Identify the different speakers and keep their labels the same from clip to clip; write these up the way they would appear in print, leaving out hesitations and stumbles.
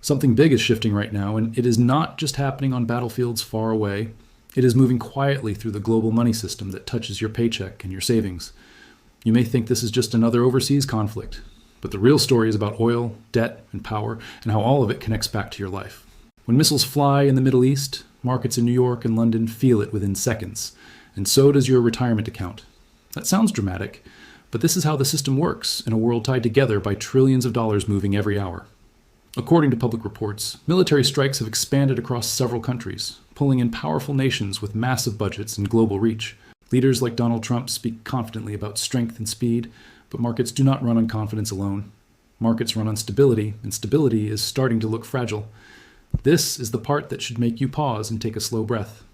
Speaker 1: Something big is shifting right now, and it is not just happening on battlefields far away. It is moving quietly through the global money system that touches your paycheck and your savings. You may think this is just another overseas conflict, but the real story is about oil, debt, and power, and how all of it connects back to your life. When missiles fly in the Middle East, markets in New York and London feel it within seconds, and so does your retirement account. That sounds dramatic, but this is how the system works in a world tied together by trillions of dollars moving every hour. According to public reports, military strikes have expanded across several countries, pulling in powerful nations with massive budgets and global reach. Leaders like Donald Trump speak confidently about strength and speed, but markets do not run on confidence alone. Markets run on stability, and stability is starting to look fragile. This is the part that should make you pause and take a slow breath.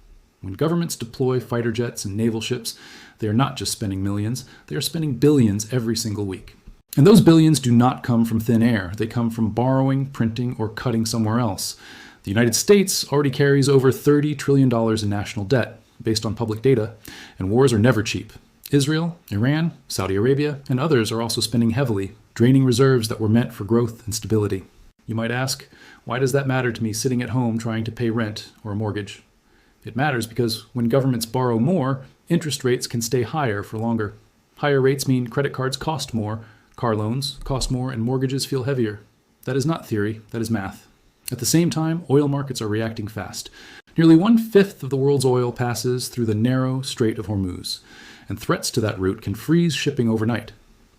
Speaker 1: When governments deploy fighter jets and naval ships, they are not just spending millions, they are spending billions every single week. And those billions do not come from thin air. They come from borrowing, printing, or cutting somewhere else. The United States already carries over $30 trillion in national debt, based on public data, and wars are never cheap. Israel, Iran, Saudi Arabia, and others are also spending heavily, draining reserves that were meant for growth and stability. You might ask, why does that matter to me sitting at home trying to pay rent or a mortgage? It matters because when governments borrow more, interest rates can stay higher for longer. Higher rates mean credit cards cost more, car loans cost more, and mortgages feel heavier. That is not theory, that is math. At the same time, oil markets are reacting fast. Nearly 1/5 of the world's oil passes through the narrow Strait of Hormuz, and threats to that route can freeze shipping overnight.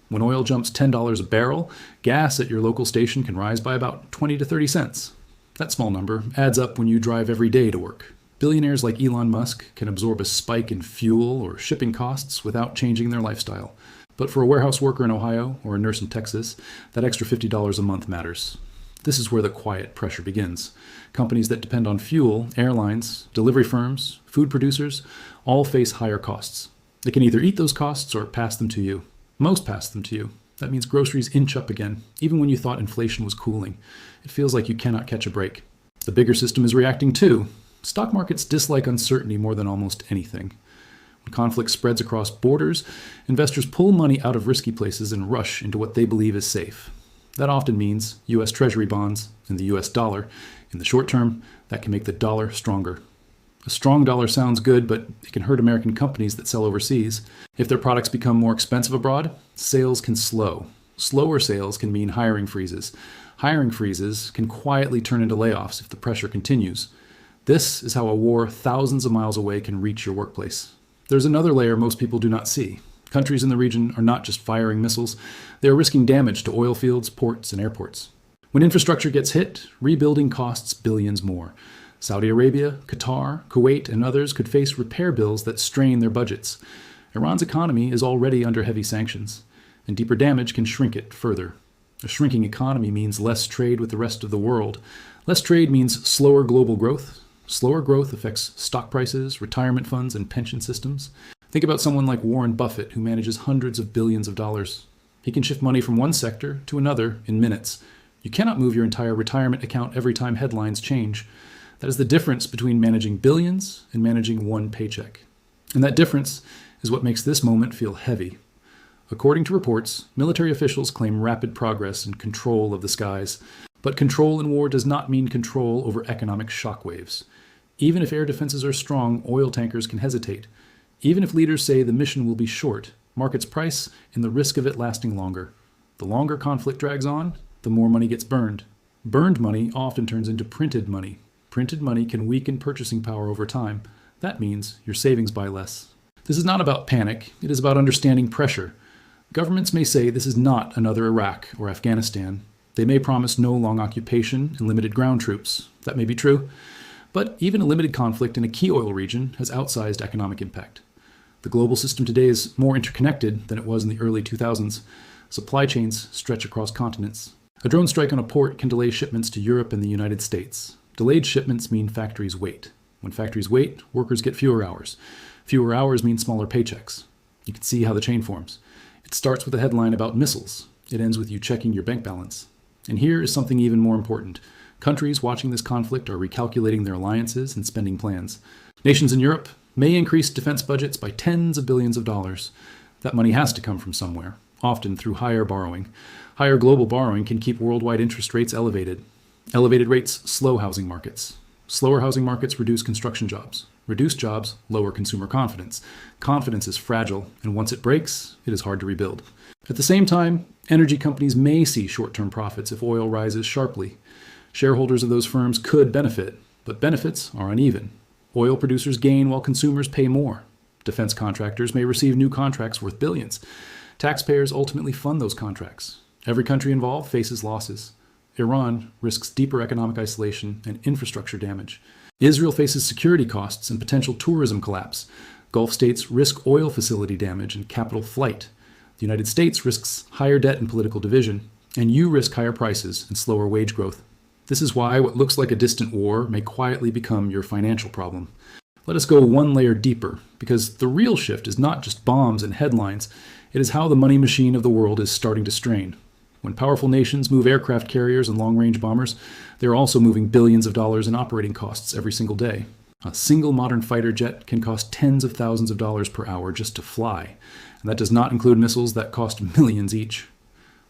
Speaker 1: When oil jumps $10 a barrel, gas at your local station can rise by about 20 to 30 cents. That small number adds up when you drive every day to work. Billionaires like Elon Musk can absorb a spike in fuel or shipping costs without changing their lifestyle. But for a warehouse worker in Ohio or a nurse in Texas, that extra $50 a month matters. This is where the quiet pressure begins. Companies that depend on fuel, airlines, delivery firms, food producers, all face higher costs. They can either eat those costs or pass them to you. Most pass them to you. That means groceries inch up again, even when you thought inflation was cooling. It feels like you cannot catch a break. The bigger system is reacting too. Stock markets dislike uncertainty more than almost anything. When conflict spreads across borders, investors pull money out of risky places and rush into what they believe is safe. That often means U.S. Treasury bonds and the U.S. dollar. In the short term, that can make the dollar stronger. A strong dollar sounds good, but it can hurt American companies that sell overseas. If their products become more expensive abroad, sales can slow. Slower sales can mean hiring freezes. Hiring freezes can quietly turn into layoffs if the pressure continues. This is how a war thousands of miles away can reach your workplace. There's another layer most people do not see. Countries in the region are not just firing missiles, they are risking damage to oil fields, ports, and airports. When infrastructure gets hit, rebuilding costs billions more. Saudi Arabia, Qatar, Kuwait, and others could face repair bills that strain their budgets. Iran's economy is already under heavy sanctions, and deeper damage can shrink it further. A shrinking economy means less trade with the rest of the world. Less trade means slower global growth. Slower growth affects stock prices, retirement funds, and pension systems. Think about someone like Warren Buffett, who manages hundreds of billions of dollars. He can shift money from one sector to another in minutes. You cannot move your entire retirement account every time headlines change. That is the difference between managing billions and managing one paycheck. And that difference is what makes this moment feel heavy. According to reports, military officials claim rapid progress and control of the skies. But control in war does not mean control over economic shockwaves. Even if air defenses are strong, oil tankers can hesitate. Even if leaders say the mission will be short, markets price in the risk of it lasting longer. The longer conflict drags on, the more money gets burned. Burned money often turns into printed money. Printed money can weaken purchasing power over time. That means your savings buy less. This is not about panic. It is about understanding pressure. Governments may say this is not another Iraq or Afghanistan. They may promise no long occupation and limited ground troops. That may be true. But even a limited conflict in a key oil region has outsized economic impact. The global system today is more interconnected than it was in the early 2000s. Supply chains stretch across continents. A drone strike on a port can delay shipments to Europe and the United States. Delayed shipments mean factories wait. When factories wait, workers get fewer hours. Fewer hours mean smaller paychecks. You can see how the chain forms. It starts with a headline about missiles. It ends with you checking your bank balance. And here is something even more important. Countries watching this conflict are recalculating their alliances and spending plans. Nations in Europe may increase defense budgets by tens of billions of dollars. That money has to come from somewhere, often through higher borrowing. Higher global borrowing can keep worldwide interest rates elevated. Elevated rates slow housing markets. Slower housing markets reduce construction jobs. Reduced jobs lower consumer confidence. Confidence is fragile, and once it breaks, it is hard to rebuild. At the same time, energy companies may see short-term profits if oil rises sharply. Shareholders of those firms could benefit, but benefits are uneven. Oil producers gain while consumers pay more. Defense contractors may receive new contracts worth billions. Taxpayers ultimately fund those contracts. Every country involved faces losses. Iran risks deeper economic isolation and infrastructure damage. Israel faces security costs and potential tourism collapse. Gulf states risk oil facility damage and capital flight. The United States risks higher debt and political division, and you risk higher prices and slower wage growth. This is why what looks like a distant war may quietly become your financial problem. Let us go one layer deeper, because the real shift is not just bombs and headlines, it is how the money machine of the world is starting to strain. When powerful nations move aircraft carriers and long-range bombers, they are also moving billions of dollars in operating costs every single day. A single modern fighter jet can cost tens of thousands of dollars per hour just to fly, and that does not include missiles that cost millions each.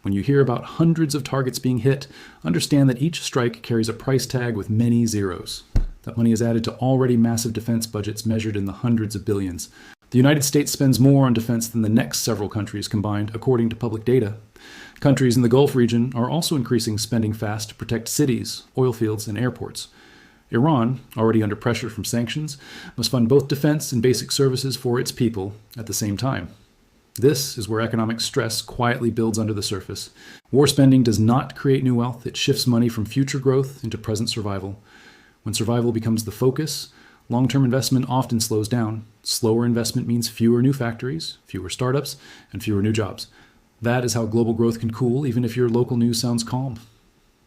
Speaker 1: When you hear about hundreds of targets being hit, understand that each strike carries a price tag with many zeros. That money is added to already massive defense budgets measured in the hundreds of billions. The United States spends more on defense than the next several countries combined, according to public data. Countries in the Gulf region are also increasing spending fast to protect cities, oil fields, and airports. Iran, already under pressure from sanctions, must fund both defense and basic services for its people at the same time. This is where economic stress quietly builds under the surface. War spending does not create new wealth, it shifts money from future growth into present survival. When survival becomes the focus, long-term investment often slows down. Slower investment means fewer new factories, fewer startups, and fewer new jobs. That is how global growth can cool, even if your local news sounds calm.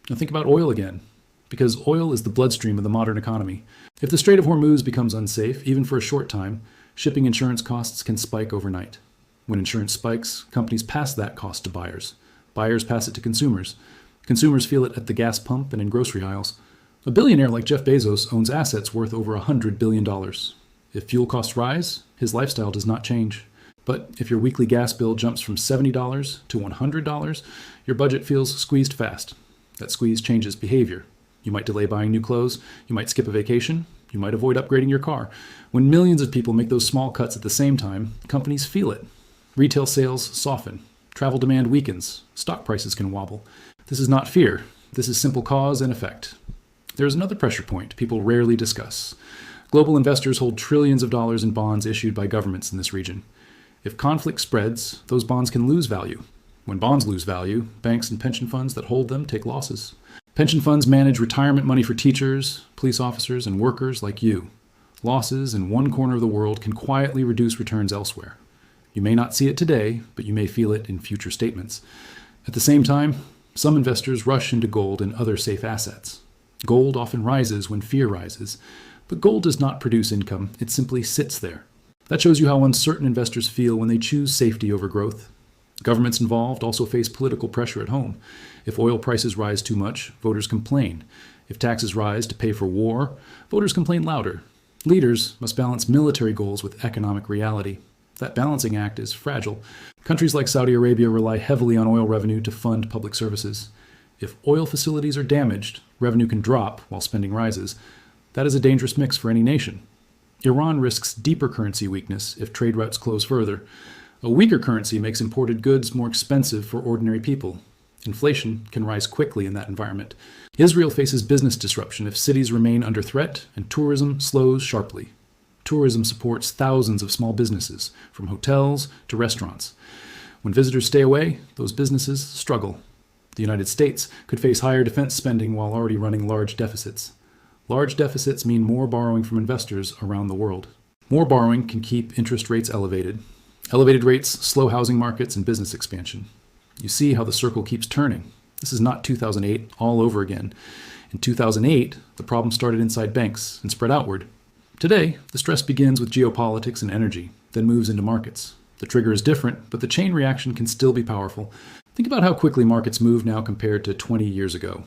Speaker 1: Now think about oil again, because oil is the bloodstream of the modern economy. If the Strait of Hormuz becomes unsafe, even for a short time, shipping insurance costs can spike overnight. When insurance spikes, companies pass that cost to buyers. Buyers pass it to consumers. Consumers feel it at the gas pump and in grocery aisles. A billionaire like Jeff Bezos owns assets worth over $100 billion. If fuel costs rise, his lifestyle does not change. But if your weekly gas bill jumps from $70 to $100, your budget feels squeezed fast. That squeeze changes behavior. You might delay buying new clothes, you might skip a vacation, you might avoid upgrading your car. When millions of people make those small cuts at the same time, companies feel it. Retail sales soften. Travel demand weakens. Stock prices can wobble. This is not fear. This is simple cause and effect. There is another pressure point people rarely discuss. Global investors hold trillions of dollars in bonds issued by governments in this region. If conflict spreads, those bonds can lose value. When bonds lose value, banks and pension funds that hold them take losses. Pension funds manage retirement money for teachers, police officers, and workers like you. Losses in one corner of the world can quietly reduce returns elsewhere. You may not see it today, but you may feel it in future statements. At the same time, some investors rush into gold and other safe assets. Gold often rises when fear rises, but gold does not produce income, it simply sits there. That shows you how uncertain investors feel when they choose safety over growth. Governments involved also face political pressure at home. If oil prices rise too much, voters complain. If taxes rise to pay for war, voters complain louder. Leaders must balance military goals with economic reality. That balancing act is fragile. Countries like Saudi Arabia rely heavily on oil revenue to fund public services. If oil facilities are damaged, revenue can drop while spending rises. That is a dangerous mix for any nation. Iran risks deeper currency weakness if trade routes close further. A weaker currency makes imported goods more expensive for ordinary people. Inflation can rise quickly in that environment. Israel faces business disruption if cities remain under threat and tourism slows sharply. Tourism supports thousands of small businesses, from hotels to restaurants. When visitors stay away, those businesses struggle. The United States could face higher defense spending while already running large deficits. Large deficits mean more borrowing from investors around the world. More borrowing can keep interest rates elevated. Elevated rates slow housing markets and business expansion. You see how the circle keeps turning. This is not 2008 all over again. In 2008, the problem started inside banks and spread outward. Today, the stress begins with geopolitics and energy, then moves into markets. The trigger is different, but the chain reaction can still be powerful. Think about how quickly markets move now compared to 20 years ago.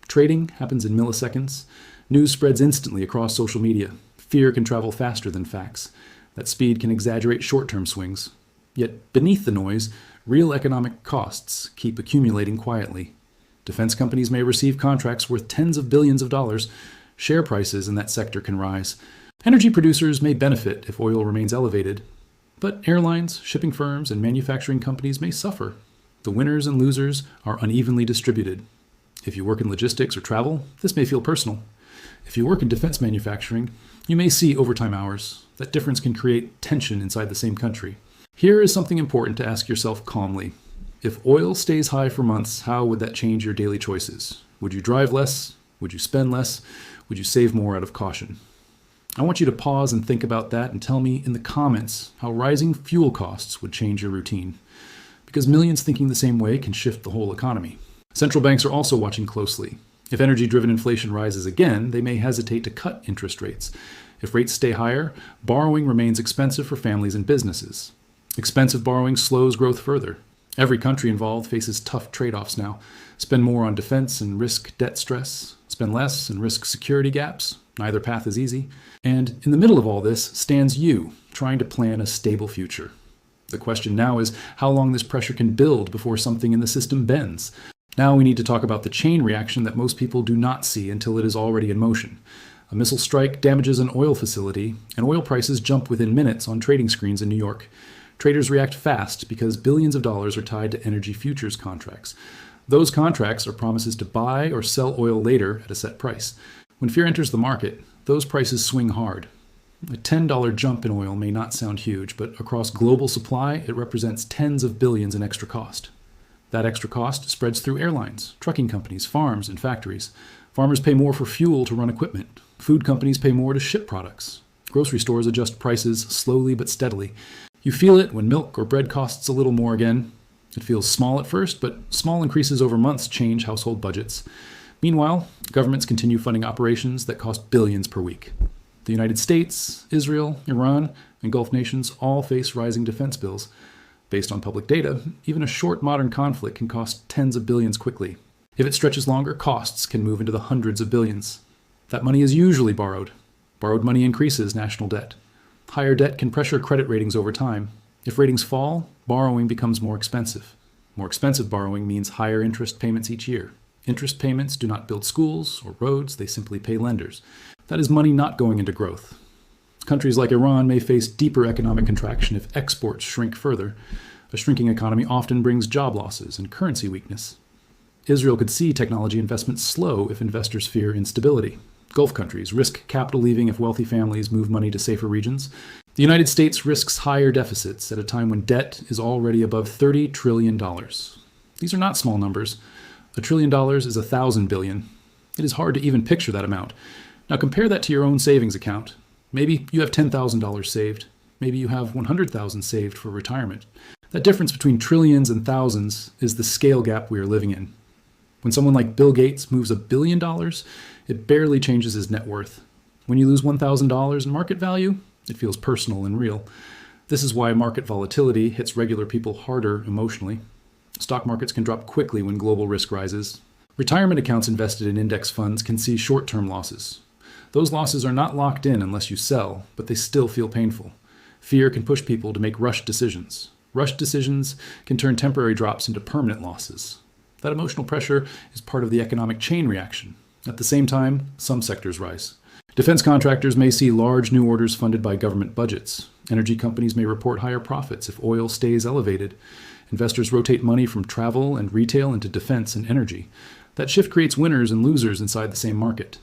Speaker 1: Trading happens in milliseconds. News spreads instantly across social media. Fear can travel faster than facts. That speed can exaggerate short-term swings. Yet beneath the noise, real economic costs keep accumulating quietly. Defense companies may receive contracts worth tens of billions of dollars. Share prices in that sector can rise. Energy producers may benefit if oil remains elevated, but airlines, shipping firms, and manufacturing companies may suffer. The winners and losers are unevenly distributed. If you work in logistics or travel, this may feel personal. If you work in defense manufacturing, you may see overtime hours. That difference can create tension inside the same country. Here is something important to ask yourself calmly. If oil stays high for months, how would that change your daily choices? Would you drive less? Would you spend less? Would you save more out of caution? I want you to pause and think about that and tell me in the comments how rising fuel costs would change your routine. Because millions thinking the same way can shift the whole economy. Central banks are also watching closely. If energy-driven inflation rises again, they may hesitate to cut interest rates. If rates stay higher, borrowing remains expensive for families and businesses. Expensive borrowing slows growth further. Every country involved faces tough trade-offs now. Spend more on defense and risk debt stress. Spend less and risk security gaps. Neither path is easy. And in the middle of all this stands you, trying to plan a stable future. The question now is how long this pressure can build before something in the system bends. Now we need to talk about the chain reaction that most people do not see until it is already in motion. A missile strike damages an oil facility, and oil prices jump within minutes on trading screens in New York. Traders react fast because billions of dollars are tied to energy futures contracts. Those contracts are promises to buy or sell oil later at a set price. When fear enters the market, those prices swing hard. A $10 jump in oil may not sound huge, but across global supply, it represents tens of billions in extra cost. That extra cost spreads through airlines, trucking companies, farms, and factories. Farmers pay more for fuel to run equipment. Food companies pay more to ship products. Grocery stores adjust prices slowly but steadily. You feel it when milk or bread costs a little more again. It feels small at first, but small increases over months change household budgets. Meanwhile, governments continue funding operations that cost billions per week. The United States, Israel, Iran, and Gulf nations all face rising defense bills. Based on public data, even a short modern conflict can cost tens of billions quickly. If it stretches longer, costs can move into the hundreds of billions. That money is usually borrowed. Borrowed money increases national debt. Higher debt can pressure credit ratings over time. If ratings fall, borrowing becomes more expensive. More expensive borrowing means higher interest payments each year. Interest payments do not build schools or roads, they simply pay lenders. That is money not going into growth. Countries like Iran may face deeper economic contraction if exports shrink further. A shrinking economy often brings job losses and currency weakness. Israel could see technology investments slow if investors fear instability. Gulf countries risk capital leaving if wealthy families move money to safer regions. The United States risks higher deficits at a time when debt is already above $30 trillion. These are not small numbers. $1 trillion is 1,000 billion. It is hard to even picture that amount. Now compare that to your own savings account. Maybe you have $10,000 saved. Maybe you have $100,000 saved for retirement. That difference between trillions and thousands is the scale gap we are living in. When someone like Bill Gates moves $1 billion, it barely changes his net worth. When you lose $1,000 in market value, it feels personal and real. This is why market volatility hits regular people harder emotionally. Stock markets can drop quickly when global risk rises. Retirement accounts invested in index funds can see short-term losses. Those losses are not locked in unless you sell, but they still feel painful. Fear can push people to make rushed decisions. Rushed decisions can turn temporary drops into permanent losses. That emotional pressure is part of the economic chain reaction. At the same time, some sectors rise. Defense contractors may see large new orders funded by government budgets. Energy companies may report higher profits if oil stays elevated. Investors rotate money from travel and retail into defense and energy. That shift creates winners and losers inside the same market.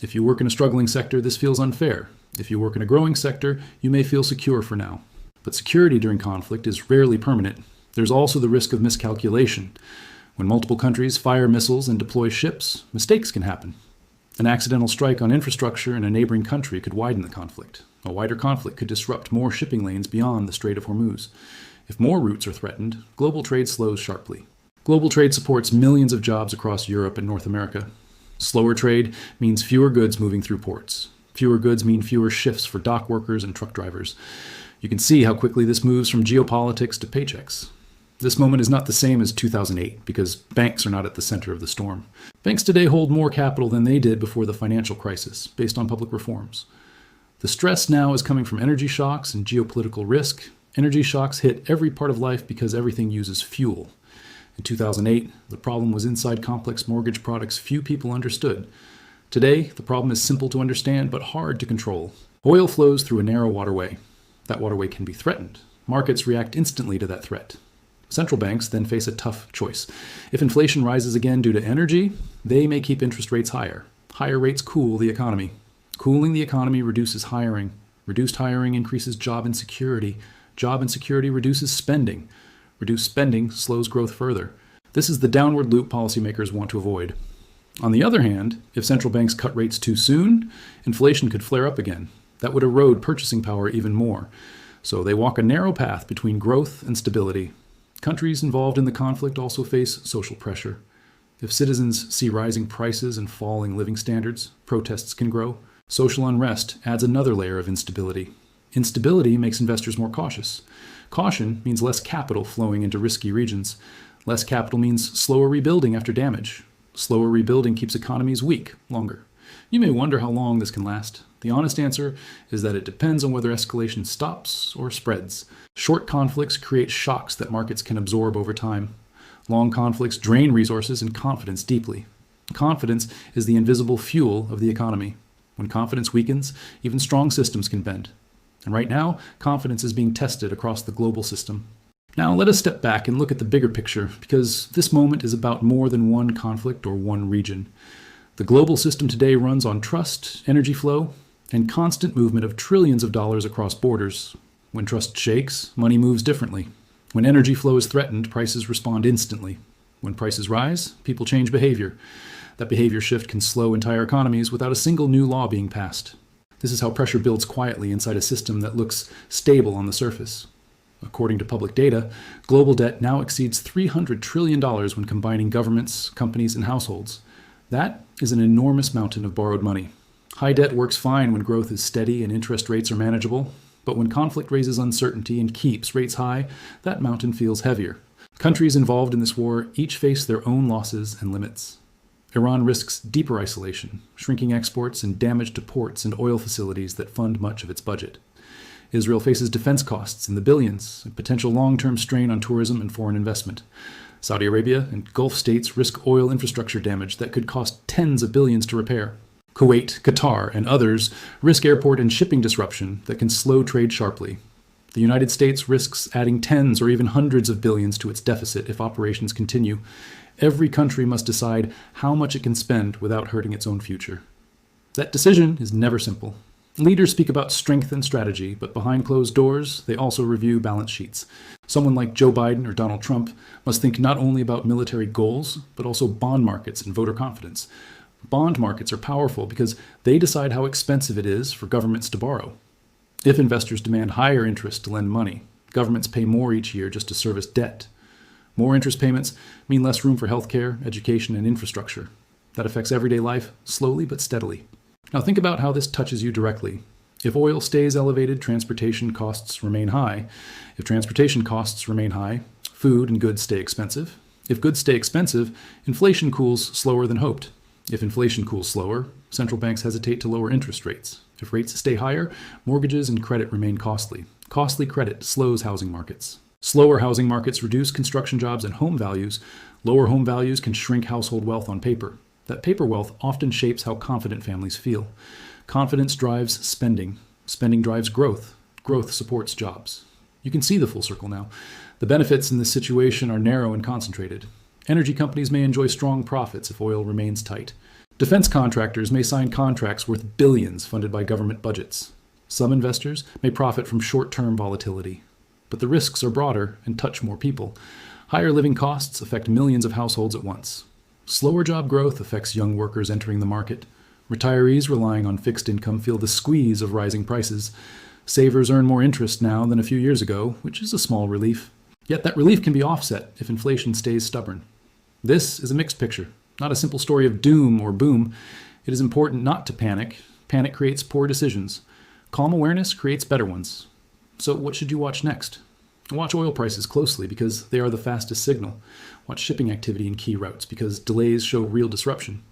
Speaker 1: If you work in a struggling sector, this feels unfair. If you work in a growing sector, you may feel secure for now. But security during conflict is rarely permanent. There's also the risk of miscalculation. When multiple countries fire missiles and deploy ships, mistakes can happen. An accidental strike on infrastructure in a neighboring country could widen the conflict. A wider conflict could disrupt more shipping lanes beyond the Strait of Hormuz. If more routes are threatened, global trade slows sharply. Global trade supports millions of jobs across Europe and North America. Slower trade means fewer goods moving through ports. Fewer goods mean fewer shifts for dock workers and truck drivers. You can see how quickly this moves from geopolitics to paychecks. This moment is not the same as 2008 because banks are not at the center of the storm. Banks today hold more capital than they did before the financial crisis, based on public reforms. The stress now is coming from energy shocks and geopolitical risk. Energy shocks hit every part of life because everything uses fuel. In 2008, the problem was inside complex mortgage products few people understood. Today, the problem is simple to understand but hard to control. Oil flows through a narrow waterway. That waterway can be threatened. Markets react instantly to that threat. Central banks then face a tough choice. If inflation rises again due to energy, they may keep interest rates higher. Higher rates cool the economy. Cooling the economy reduces hiring. Reduced hiring increases job insecurity. Job insecurity reduces spending. Reduced spending slows growth further. This is the downward loop policymakers want to avoid. On the other hand, if central banks cut rates too soon, inflation could flare up again. That would erode purchasing power even more. So they walk a narrow path between growth and stability. Countries involved in the conflict also face social pressure. If citizens see rising prices and falling living standards, protests can grow. Social unrest adds another layer of instability. Instability makes investors more cautious. Caution means less capital flowing into risky regions. Less capital means slower rebuilding after damage. Slower rebuilding keeps economies weak longer. You may wonder how long this can last. The honest answer is that it depends on whether escalation stops or spreads. Short conflicts create shocks that markets can absorb over time. Long conflicts drain resources and confidence deeply. Confidence is the invisible fuel of the economy. When confidence weakens, even strong systems can bend. And right now, confidence is being tested across the global system. Now, let us step back and look at the bigger picture, because this moment is about more than one conflict or one region. The global system today runs on trust, energy flow, and constant movement of trillions of dollars across borders. When trust shakes, money moves differently. When energy flow is threatened, prices respond instantly. When prices rise, people change behavior. That behavior shift can slow entire economies without a single new law being passed. This is how pressure builds quietly inside a system that looks stable on the surface. According to public data, global debt now exceeds $300 trillion when combining governments, companies, and households. That is an enormous mountain of borrowed money. High debt works fine when growth is steady and interest rates are manageable, but when conflict raises uncertainty and keeps rates high, that mountain feels heavier. Countries involved in this war each face their own losses and limits. Iran risks deeper isolation, shrinking exports, and damage to ports and oil facilities that fund much of its budget. Israel faces defense costs in the billions, a potential long-term strain on tourism and foreign investment. Saudi Arabia and Gulf states risk oil infrastructure damage that could cost tens of billions to repair. Kuwait, Qatar, and others risk airport and shipping disruption that can slow trade sharply. The United States risks adding tens or even hundreds of billions to its deficit if operations continue. Every country must decide how much it can spend without hurting its own future. That decision is never simple. Leaders speak about strength and strategy, but behind closed doors, they also review balance sheets. Someone like Joe Biden or Donald Trump must think not only about military goals, but also bond markets and voter confidence. Bond markets are powerful because they decide how expensive it is for governments to borrow. If investors demand higher interest to lend money, governments pay more each year just to service debt. More interest payments mean less room for healthcare, education, and infrastructure. That affects everyday life slowly but steadily. Now think about how this touches you directly. If oil stays elevated, transportation costs remain high. If transportation costs remain high, food and goods stay expensive. If goods stay expensive, inflation cools slower than hoped. If inflation cools slower, central banks hesitate to lower interest rates. If rates stay higher, mortgages and credit remain costly. Costly credit slows housing markets. Slower housing markets reduce construction jobs and home values. Lower home values can shrink household wealth on paper. That paper wealth often shapes how confident families feel. Confidence drives spending. Spending drives growth. Growth supports jobs. You can see the full circle now. The benefits in this situation are narrow and concentrated. Energy companies may enjoy strong profits if oil remains tight. Defense contractors may sign contracts worth billions funded by government budgets. Some investors may profit from short-term volatility. But the risks are broader and touch more people. Higher living costs affect millions of households at once. Slower job growth affects young workers entering the market. Retirees relying on fixed income feel the squeeze of rising prices. Savers earn more interest now than a few years ago, which is a small relief. Yet that relief can be offset if inflation stays stubborn. This is a mixed picture, not a simple story of doom or boom. It is important not to panic. Panic creates poor decisions. Calm awareness creates better ones. So what should you watch next? Watch oil prices closely because they are the fastest signal. Watch shipping activity in key routes because delays show real disruption.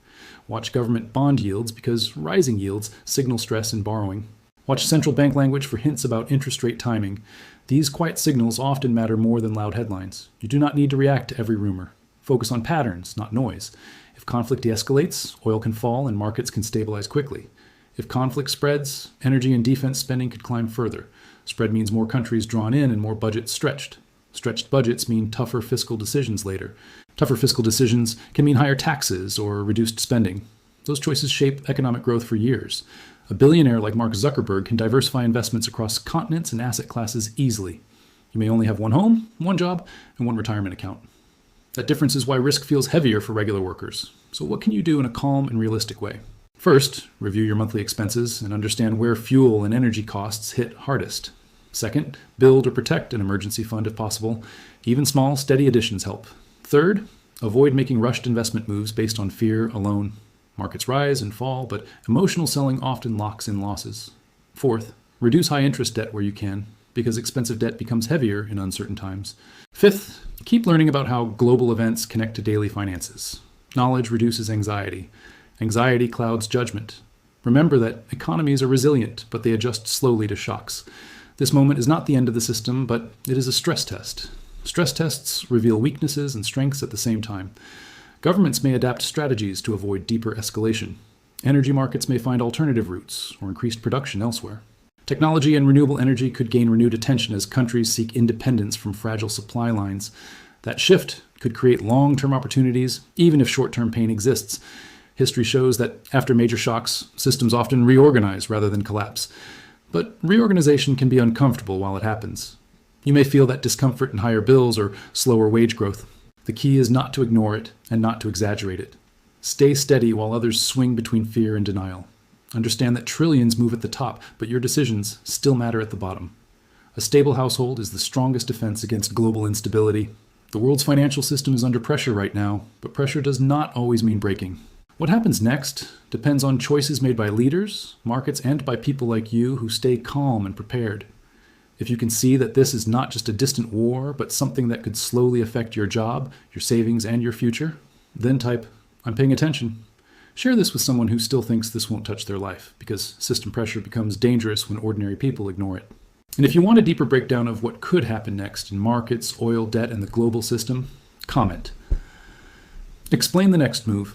Speaker 1: Watch government bond yields because rising yields signal stress in borrowing. Watch central bank language for hints about interest rate timing. These quiet signals often matter more than loud headlines. You do not need to react to every rumor. Focus on patterns, not noise. If conflict de-escalates, oil can fall and markets can stabilize quickly. If conflict spreads, energy and defense spending could climb further. Spread means more countries drawn in and more budgets stretched. Stretched budgets mean tougher fiscal decisions later. Tougher fiscal decisions can mean higher taxes or reduced spending. Those choices shape economic growth for years. A billionaire like Mark Zuckerberg can diversify investments across continents and asset classes easily. You may only have one home, one job, and one retirement account. That difference is why risk feels heavier for regular workers. So what can you do in a calm and realistic way? First, review your monthly expenses and understand where fuel and energy costs hit hardest. Second, build or protect an emergency fund if possible. Even small, steady additions help. Third, avoid making rushed investment moves based on fear alone. Markets rise and fall, but emotional selling often locks in losses. Fourth, reduce high interest debt where you can, because expensive debt becomes heavier in uncertain times. Fifth, keep learning about how global events connect to daily finances. Knowledge reduces anxiety. Anxiety clouds judgment. Remember that economies are resilient, but they adjust slowly to shocks. This moment is not the end of the system, but it is a stress test. Stress tests reveal weaknesses and strengths at the same time. Governments may adapt strategies to avoid deeper escalation. Energy markets may find alternative routes or increased production elsewhere. Technology and renewable energy could gain renewed attention as countries seek independence from fragile supply lines. That shift could create long-term opportunities, even if short-term pain exists. History shows that after major shocks, systems often reorganize rather than collapse. But reorganization can be uncomfortable while it happens. You may feel that discomfort in higher bills or slower wage growth. The key is not to ignore it and not to exaggerate it. Stay steady while others swing between fear and denial. Understand that trillions move at the top, but your decisions still matter at the bottom. A stable household is the strongest defense against global instability. The world's financial system is under pressure right now, but pressure does not always mean breaking. What happens next depends on choices made by leaders, markets, and by people like you who stay calm and prepared. If you can see that this is not just a distant war, but something that could slowly affect your job, your savings, and your future, then type, "I'm paying attention." Share this with someone who still thinks this won't touch their life, because system pressure becomes dangerous when ordinary people ignore it. And if you want a deeper breakdown of what could happen next in markets, oil, debt, and the global system, comment. Explain the next move.